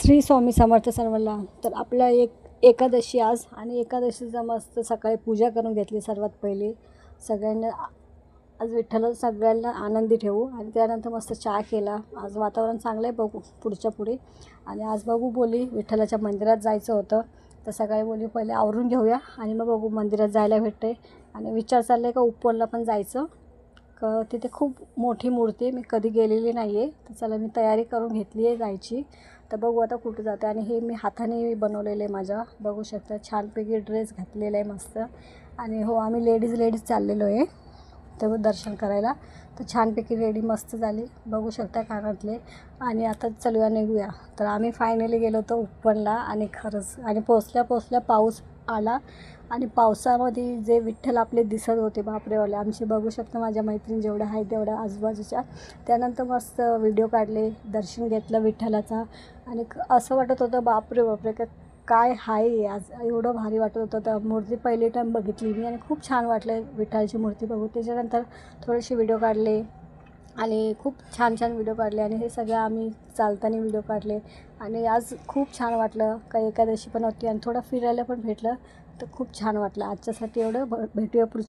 श्री स्वामी समर्थ सर्वांना. तर आपल्या एकादशी आज आणि एकादशीचा मस्त सकाळी पूजा करून घेतली. सर्वात पहिली सगळ्यांना आज विठ्ठल सगळ्यांना आनंदी ठेवू आणि त्यानंतर मस्त चहा केला. आज वातावरण चांगलं आहे, बघू पुढच्या पुढे. आणि आज बघू बोली विठ्ठलाच्या मंदिरात जायचं होतं, तर सकाळी बोली पहिले आवरून घेऊया आणि मग बघू मंदिरात जायला भेटते. आणि विचार चालला आहे का उपवनला पण जायचं, का तिथे खूप मोठी मूर्ती आहे, मी कधी गेलेली नाही आहे. तर चला मी तयारी करून घेतली आहे जायची. तर बघू आता कुठे जाते. आणि हे मी हाताने बनवलेलं आहे माझ्या, बघू शकता छानपैकी ड्रेस घातलेला आहे मस्त. आणि हो आम्ही लेडीज चाललेलो आहे तर दर्शन करायला. तर छानपैकी रेडी मस्त झाली, बघू शकता कानातले. आणि आता चलूया निघूया. तर आम्ही फायनली गेलो होतो उपवनला आणि खरंच आणि पोचल्या पाऊस आला आणि पावसामध्ये जे विठ्ठल आपले दिसत होते बापरेवाले आमचे, बघू शकता माझ्या मैत्रिणी जेवढ्या आहेत तेवढ्या आजूबाजूच्या. त्यानंतर मस्त व्हिडिओ काढले, दर्शन घेतलं विठ्ठलाचा. आणि असं वाटत होतं बापरे काय आहे आज, एवढं भारी वाटत होतं. तर मूर्ती पहिली टाईम बघितली मी आणि खूप छान वाटलं विठ्ठलाची मूर्ती बघू. त्याच्यानंतर थोडेसे व्हिडिओ काढले आणि खूप छान व्हिडिओ काढले. आणि हे सगळं आम्ही चालताना व्हिडिओ काढले. आणि आज खूप छान वाटलं, काही एकादशी पण होती आणि थोडं फिरायला पण भेटलं. तर खूप छान वाटलं. आजच्यासाठी एवढं, भेटूया पुढच्या